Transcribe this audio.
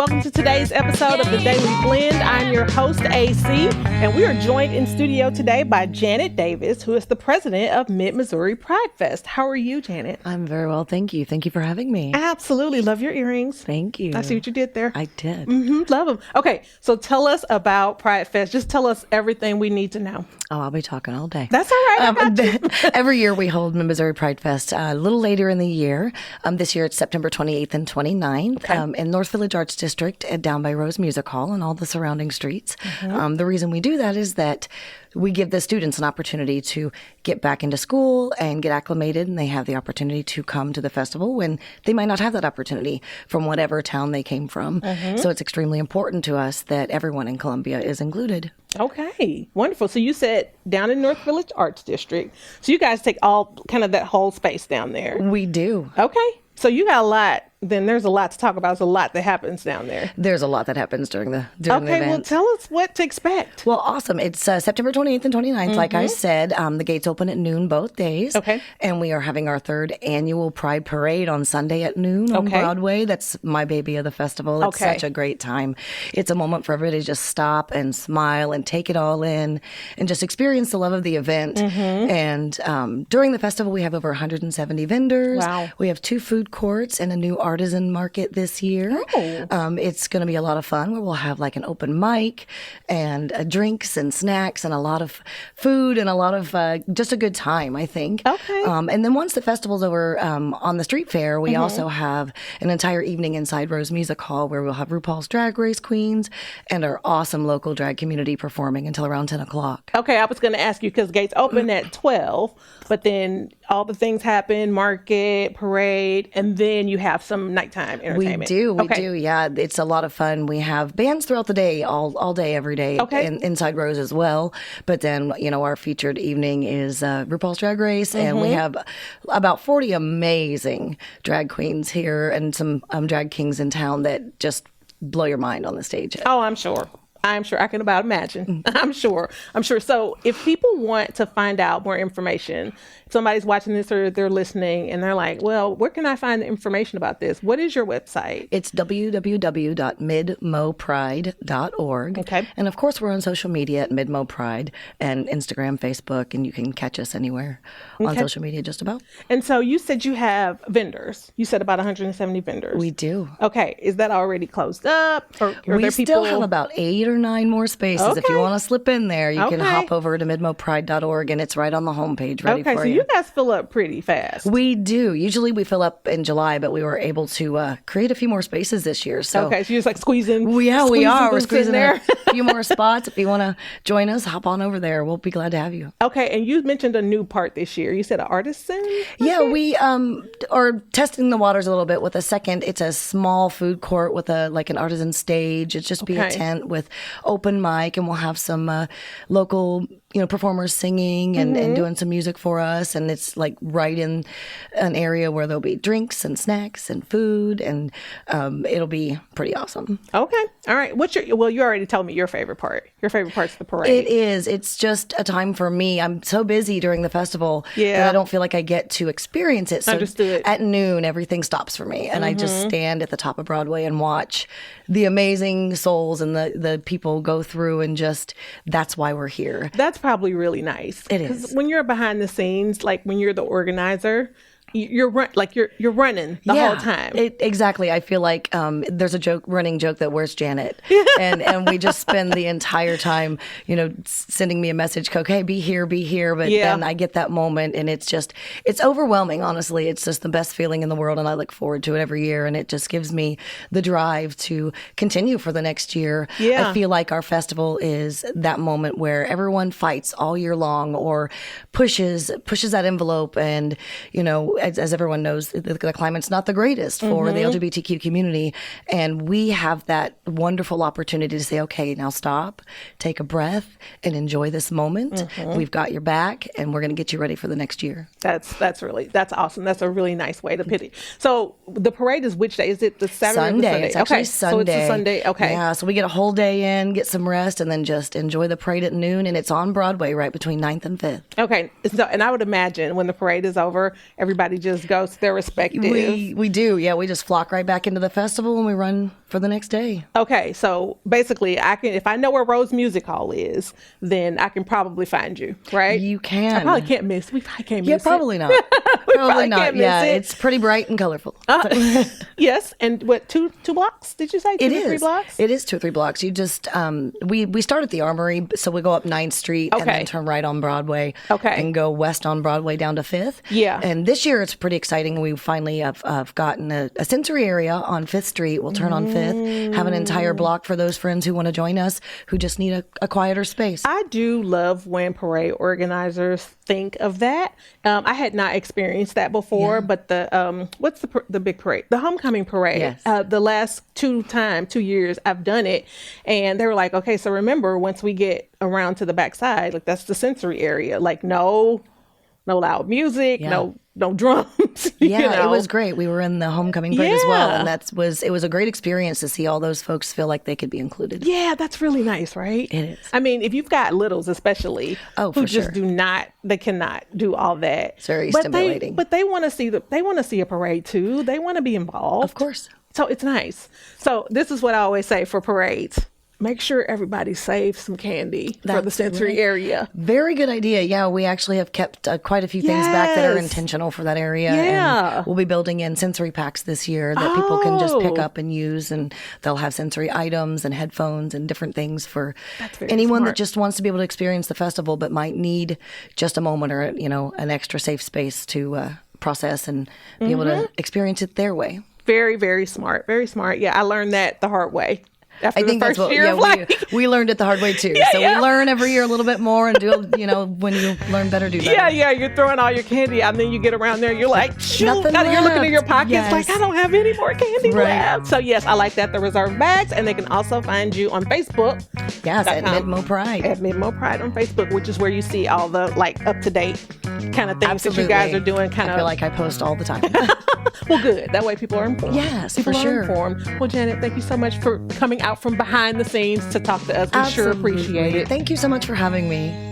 welcome to today's episode of The Daily Blend. I'm your host, AC, and we are joined in studio today by Janet Davis, who is the president of Mid-Missouri PrideFest. How are you, Janet? I'm very well, thank you. Thank you for having me. Absolutely. Love your earrings. Thank you. I see what you did there. I did. Love them. Okay, so tell us about PrideFest. Just tell us everything we need to know. Oh, I'll be talking all day. That's all right. I got you. Every year we hold Mid-Missouri PrideFest a little later in the year. This year it's September 28th and 29th in North Village Arts District down by Rose Music Hall and all the surrounding streets. The reason we do that is that we give the students an opportunity to get back into school and get acclimated, and they have the opportunity to come to the festival when they might not have that opportunity from whatever town they came from. So it's extremely important to us that everyone in Columbia is included. Okay, wonderful. So you said down in North Village Arts District. So you guys take all kind of that whole space down there. We do. Okay. So you got a lot. Then there's a lot to talk about. There's a lot that happens down there. There's a lot that happens during the event. Okay, well, tell us what to expect. Well, awesome. It's September 28th and 29th, like I said. The gates open at noon both days. Okay. And we are having our third annual Pride Parade on Sunday at noon on Broadway. That's my baby of the festival. It's such a great time. It's a moment for everybody to just stop and smile and take it all in and just experience the love of the event. And during the festival, we have over 170 vendors. Wow. We have 2 food courts and a new artisan market this year. It's going to be a lot of fun where we'll have like an open mic and drinks and snacks and a lot of food and a lot of just a good time, I think. And then once the festival's over on the street fair, we also have an entire evening inside Rose Music Hall where we'll have RuPaul's Drag Race queens and our awesome local drag community performing until around 10 o'clock. Okay, I was going to ask you because gates open at 12, but then all the things happen, market, parade, and then you have some nighttime entertainment. We do. Yeah, it's a lot of fun. We have bands throughout the day, all day, every day, inside Rose as well. But then, our featured evening is RuPaul's Drag Race, and we have about 40 amazing drag queens here and some drag kings in town that just blow your mind on the stage. Oh, I'm sure. I can about imagine. I'm sure. So if people want to find out more information, if somebody's watching this or they're listening and they're like, well, where can I find the information about this? What is your website? It's www.midmopride.org. Okay. And of course, we're on social media at MidMoPride and Instagram, Facebook, and you can catch us anywhere on social media just about. And so you said you have vendors. You said about 170 vendors. We do. Okay. Is that already closed up? Or we there still have about 8 or 9 more spaces. If you want to slip in there, you can hop over to midmopride.org and it's right on the homepage ready for you. Okay, so you guys fill up pretty fast. We do. Usually we fill up in July, but we were able to create a few more spaces this year. So you're just like squeezing. We are. We're squeezing there a few more spots. If you want to join us, hop on over there. We'll be glad to have you. Okay, and you mentioned a new part this year. You said an artisan? Yeah, we are testing the waters a little bit with a second. It's a small food court with an artisan stage. It's just be a tent with open mic, and we'll have some local performers singing and doing some music for us. And it's like right in an area where there'll be drinks and snacks and food, and it'll be pretty awesome. Okay. All right. You already told me your favorite part. Your favorite part's the parade. It is. It's just a time for me. I'm so busy during the festival that I don't feel like I get to experience it. So Understood. At noon, everything stops for me. And I just stand at the top of Broadway and watch the amazing souls and the people go through, and just, that's why we're here. That's probably really nice. It is. Because when you're behind the scenes, like when you're the organizer, you're running the whole time. Exactly. I feel like there's a running joke that where's Janet, and we just spend the entire time, sending me a message, okay, be here. But then I get that moment, and it's overwhelming. Honestly, it's just the best feeling in the world, and I look forward to it every year, and it just gives me the drive to continue for the next year. I feel like our festival is that moment where everyone fights all year long or pushes that envelope, and as everyone knows, the climate's not the greatest for the LGBTQ community. And we have that wonderful opportunity to say, okay, now stop, take a breath, and enjoy this moment. We've got your back, and we're going to get you ready for the next year. That's awesome. That's a really nice way to put it. So the parade is which day? Is it the Saturday Sunday. Or the Sunday? It's actually Sunday. So it's a Sunday. Okay. Yeah, so we get a whole day in, get some rest, and then just enjoy the parade at noon. And it's on Broadway right between 9th and 5th. Okay. So, and I would imagine when the parade is over, everybody everybody just goes to their respective. We do. Yeah, we just flock right back into the festival and we run for the next day. Okay, so basically, if I know where Rose Music Hall is, then I can probably find you, right? You can. I probably can't miss. We probably can't miss. Yeah, probably not. Probably not. Yeah, it's pretty bright and colorful. Yes, and what, two blocks? Did you say two or 3 blocks? It is 2 or 3 blocks. You just we start at the Armory, so we go up 9th Street and then turn right on Broadway. Okay. And go west on Broadway down to 5th. Yeah. And this year it's pretty exciting. We finally have gotten a sensory area on 5th Street. We'll turn on 5th, have an entire block for those friends who want to join us, who just need a quieter space. I do love when parade organizers think of that. I had not experienced that before, but the what's the big parade? The homecoming parade. Yes. The last 2 years I've done it, and they were like, okay, so remember, once we get around to the backside, like that's the sensory area. Like no loud music, no drums. Yeah, it was great. We were in the homecoming parade as well, and it was a great experience to see all those folks feel like they could be included. Yeah, that's really nice, right? It is. I mean, if you've got littles, especially, who just they cannot do all that. It's very stimulating. But they want to see a parade too. They want to be involved. Of course. So it's nice. So this is what I always say for parades. Make sure everybody saves some candy for the sensory area. Very good idea. Yeah, we actually have kept quite a few things back that are intentional for that area. Yeah. And we'll be building in sensory packs this year that people can just pick up and use. And they'll have sensory items and headphones and different things for anyone that just wants to be able to experience the festival but might need just a moment or, an extra safe space to process and be able to experience it their way. Very, very smart. Very smart. Yeah, I learned that the hard way. I think that's what we learned it the hard way too. We learn every year a little bit more and do, when you learn better, do better. Yeah, you're throwing all your candy out and then you get around there and you're like, shoot, you're looking in your pockets like, I don't have any more candy left. So yes, I like that, the reserve bags, and they can also find you on Facebook. Yes, at Midmo Pride. At Midmo Pride on Facebook, which is where you see all the up-to-date kind of things that you guys are doing. I feel like I post all the time. Well, good. That way people are informed. Yes, for sure. Informed. Well, Janet, thank you so much for coming out from behind the scenes to talk to us. We sure appreciate it. Thank you so much for having me.